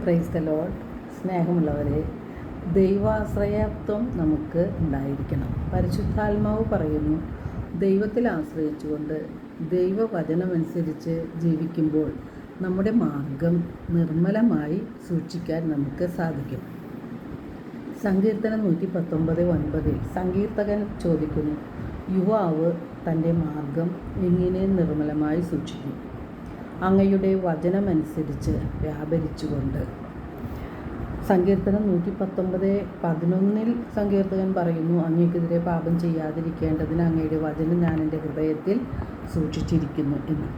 Praise the Lord. സ്നേഹമുള്ളവരെ, ദൈവാശ്രയത്വം നമുക്ക് ഉണ്ടായിരിക്കണം. പരിശുദ്ധാത്മാവ് പറയുന്നു, ദൈവത്തിൽ ആശ്രയിച്ചുകൊണ്ട് ദൈവവചനമനുസരിച്ച് ജീവിക്കുമ്പോൾ നമ്മുടെ മാർഗം നിർമ്മലമായി സൂക്ഷിക്കാൻ നമുക്ക് സാധിക്കും. സങ്കീർത്തനം 119:9 സങ്കീർത്തകൻ ചോദിക്കുന്നു, യുവാവ് തൻ്റെ മാർഗം എങ്ങനെ നിർമ്മലമായി സൂക്ഷിക്കും? അങ്ങയുടെ വചനമനുസരിച്ച് വ്യാപരിച്ചുകൊണ്ട്. സങ്കീർത്തനം 119:11 സങ്കീർത്തകൻ പറയുന്നു, അങ്ങയ്ക്കെതിരെ പാപം ചെയ്യാതിരിക്കേണ്ടതിന് അങ്ങയുടെ വചനം ഞാൻ എൻ്റെ ഹൃദയത്തിൽ സൂക്ഷിച്ചിരിക്കുന്നു എന്ന്.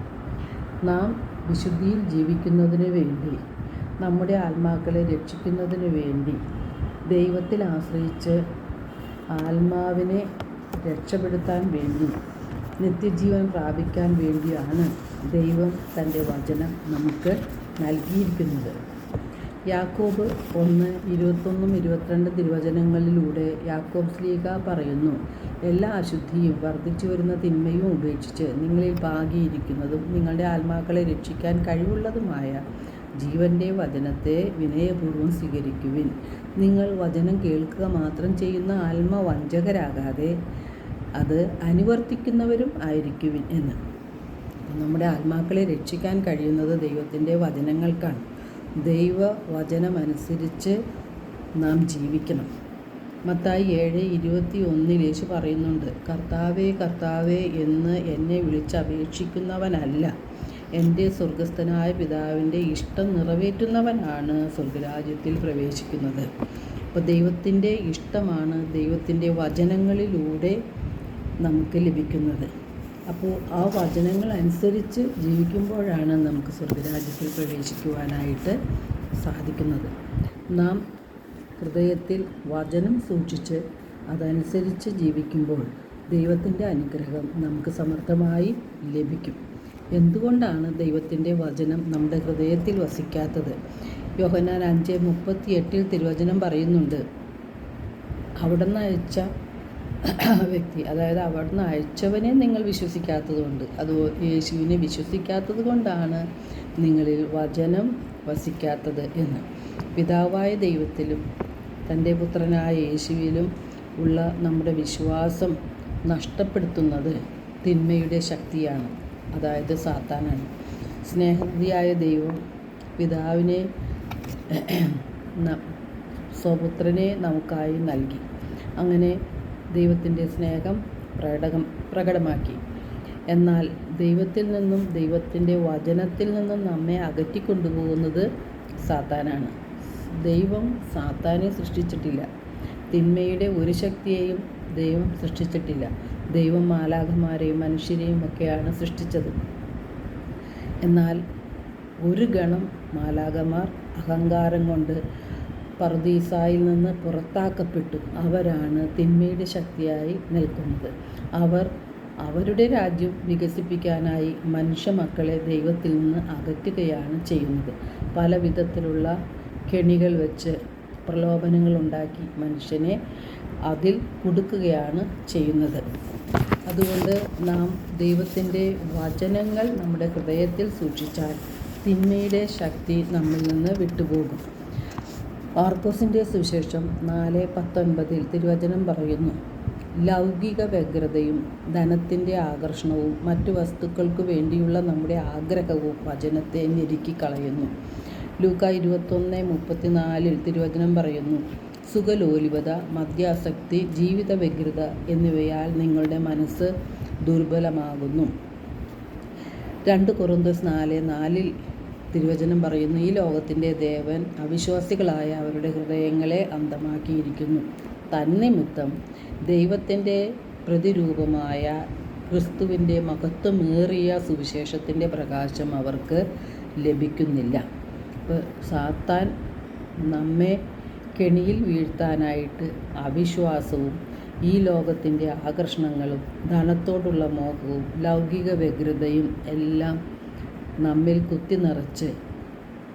നാം വിശുദ്ധിയിൽ ജീവിക്കുന്നതിന് വേണ്ടി, നമ്മുടെ ആത്മാക്കളെ രക്ഷിക്കുന്നതിന് വേണ്ടി, ദൈവത്തിൽ ആശ്രയിച്ച് ആത്മാവിനെ രക്ഷപ്പെടുത്താൻ വേണ്ടി, നിത്യജീവൻ പ്രാപിക്കാൻ വേണ്ടിയാണ് ദൈവം തൻ്റെ വചനം നമുക്ക് നൽകിയിരിക്കുന്നത്. യാക്കോബ് 1:21-22 തിരുവചനങ്ങളിലൂടെ യാക്കോബ് ശ്ലീഹാ പറയുന്നു, എല്ലാ അശുദ്ധിയും വർദ്ധിച്ചു വരുന്ന തിന്മയും ഉപേക്ഷിച്ച് നിങ്ങളിൽ പാകിയിരിക്കുന്നതും നിങ്ങളുടെ ആത്മാക്കളെ രക്ഷിക്കാൻ കഴിവുള്ളതുമായ ജീവൻ്റെ വചനത്തെ വിനയപൂർവ്വം സ്വീകരിക്കുവിൻ. നിങ്ങൾ വചനം കേൾക്കുക മാത്രം ചെയ്യുന്ന ആത്മവഞ്ചകരാകാതെ അത് അനുവർത്തിക്കുന്നവരും ആയിരിക്കുവിൻ എന്ന്. നമ്മുടെ ആത്മാക്കളെ രക്ഷിക്കാൻ കഴിയുന്നത് ദൈവത്തിൻ്റെ വചനങ്ങൾക്കാണ്. ദൈവവചനമനുസരിച്ച് നാം ജീവിക്കണം. മത്തായി 7:21 യേശു പറയുന്നുണ്ട്, കർത്താവേ കർത്താവേ എന്ന് എന്നെ വിളിച്ചപേക്ഷിക്കുന്നവനല്ല, എൻ്റെ സ്വർഗസ്ഥനായ പിതാവിൻ്റെ ഇഷ്ടം നിറവേറ്റുന്നവനാണ് സ്വർഗരാജ്യത്തിൽ പ്രവേശിക്കുന്നത്. അപ്പോൾ ദൈവത്തിൻ്റെ ഇഷ്ടമാണ് ദൈവത്തിൻ്റെ വചനങ്ങളിലൂടെ നമുക്ക് ലഭിക്കുന്നത്. അപ്പോൾ ആ വചനങ്ങൾ അനുസരിച്ച് ജീവിക്കുമ്പോഴാണ് നമുക്ക് സ്വർഗരാജ്യത്തിൽ പ്രവേശിക്കുവാനായിട്ട് സാധിക്കുന്നത്. നാം ഹൃദയത്തിൽ വചനം സൂക്ഷിച്ച് അതനുസരിച്ച് ജീവിക്കുമ്പോൾ ദൈവത്തിൻ്റെ അനുഗ്രഹം നമുക്ക് സമൃദ്ധമായി ലഭിക്കും. എന്തുകൊണ്ടാണ് ദൈവത്തിൻ്റെ വചനം നമ്മുടെ ഹൃദയത്തിൽ വസിക്കാത്തത്? യോഹന്നാൻ 5:38 തിരുവചനം പറയുന്നുണ്ട്, അവിടുന്ന് അയച്ച വ്യക്തി, അതായത് അവിടുന്ന് അയച്ചവനെ നിങ്ങൾ വിശ്വസിക്കാത്തതുകൊണ്ട്, അത് യേശുവിനെ വിശ്വസിക്കാത്തത് കൊണ്ടാണ് നിങ്ങളിൽ വചനം വസിക്കാത്തത് എന്ന്. പിതാവായ ദൈവത്തിലും തൻ്റെ പുത്രനായ യേശുവിലും ഉള്ള നമ്മുടെ വിശ്വാസം നഷ്ടപ്പെടുത്തുന്നത് തിന്മയുടെ ശക്തിയാണ്, അതായത് സാത്താനാണ്. സ്നേഹനിധിയായ ദൈവം പിതാവിനെ സ്വപുത്രനെ നമുക്കായി നൽകി. അങ്ങനെ ദൈവത്തിൻ്റെ സ്നേഹം പ്രകടമാക്കി. എന്നാൽ ദൈവത്തിൽ നിന്നും ദൈവത്തിൻ്റെ വചനത്തിൽ നിന്നും നമ്മെ അകറ്റിക്കൊണ്ടുപോകുന്നത് സാത്താനാണ്. ദൈവം സാത്താനെ സൃഷ്ടിച്ചിട്ടില്ല. തിന്മയുടെ ഒരു ശക്തിയെയും ദൈവം സൃഷ്ടിച്ചിട്ടില്ല. ദൈവം മാലാഖമാരെയും മനുഷ്യരെയും ഒക്കെയാണ് സൃഷ്ടിച്ചത്. എന്നാൽ ഒരു ഗണം മാലാഖമാർ അഹങ്കാരം കൊണ്ട് പറുദീസായിൽ നിന്ന് പുറത്താക്കപ്പെട്ടു. അവരാണ് തിന്മയുടെ ശക്തിയായി നിൽക്കുന്നത്. അവർ അവരുടെ രാജ്യം വികസിപ്പിക്കാനായി മനുഷ്യ മക്കളെ ദൈവത്തിൽ നിന്ന് അകറ്റുകയാണ് ചെയ്യുന്നത്. പല വിധത്തിലുള്ള കെണികൾ വെച്ച് പ്രലോഭനങ്ങൾ ഉണ്ടാക്കി മനുഷ്യനെ അതിൽ കുടുക്കുകയാണ് ചെയ്യുന്നത്. അതുകൊണ്ട് നാം ദൈവത്തിൻ്റെ വചനങ്ങൾ നമ്മുടെ ഹൃദയത്തിൽ സൂക്ഷിച്ചാൽ തിന്മയുടെ ശക്തി നമ്മിൽ നിന്ന് വിട്ടുപോകും. മാർക്കോസിൻ്റെ സുവിശേഷം 4:19 തിരുവചനം പറയുന്നു, ലൗകിക വ്യഗ്രതയും ധനത്തിൻ്റെ ആകർഷണവും മറ്റു വസ്തുക്കൾക്ക് വേണ്ടിയുള്ള നമ്മുടെ ആഗ്രഹവും വചനത്തെ ഞെരുക്കിക്കളയുന്നു. ലൂക്കാ 21:34 തിരുവചനം പറയുന്നു, സുഖലോലുപത, മദ്യാസക്തി, ജീവിത വ്യഗ്രത എന്നിവയാൽ നിങ്ങളുടെ മനസ്സ് ദുർബലമാകുന്നു. 2 കൊറിന്തോസ് 4:4 തിരുവചനം പറയുന്നു, ഈ ലോകത്തിൻ്റെ ദേവൻ അവിശ്വാസികളായ അവരുടെ ഹൃദയങ്ങളെ അന്ധമാക്കിയിരിക്കുന്നു. തന്നിമിത്തം ദൈവത്തിൻ്റെ പ്രതിരൂപമായ ക്രിസ്തുവിൻ്റെ മഹത്വമേറിയ സുവിശേഷത്തിൻ്റെ പ്രകാശം അവർക്ക് ലഭിക്കുന്നില്ല. ഇപ്പോൾ സാത്താൻ നമ്മെ കെണിയിൽ വീഴ്ത്താനായിട്ട് അവിശ്വാസവും ഈ ലോകത്തിൻ്റെ ആകർഷണങ്ങളും ധനത്തോടുള്ള മോഹവും ലൗകിക വ്യഗ്രതയും എല്ലാം നമ്മിൽ കുത്തി നിറച്ച്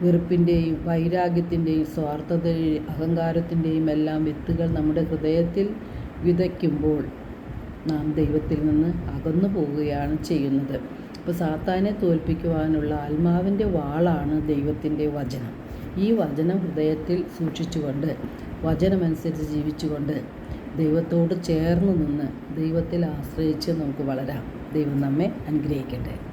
വെറുപ്പിൻ്റെയും വൈരാഗ്യത്തിൻ്റെയും സ്വാർത്ഥതയുടെയും അഹങ്കാരത്തിൻ്റെയും എല്ലാം വിത്തുകൾ നമ്മുടെ ഹൃദയത്തിൽ വിതയ്ക്കുമ്പോൾ നാം ദൈവത്തിൽ നിന്ന് അകന്നു പോവുകയാണ് ചെയ്യുന്നത്. അപ്പോൾ സാത്താനെ തോൽപ്പിക്കുവാനുള്ള ആത്മാവിൻ്റെ വാളാണ് ദൈവത്തിൻ്റെ വചനം. ഈ വചനം ഹൃദയത്തിൽ സൂക്ഷിച്ചുകൊണ്ട് വചനമനുസരിച്ച് ജീവിച്ചുകൊണ്ട് ദൈവത്തോട് ചേർന്ന് നിന്ന് ദൈവത്തിൽ ആശ്രയിച്ച് നമുക്ക് വളരാം. ദൈവം നമ്മെ അനുഗ്രഹിക്കട്ടെ.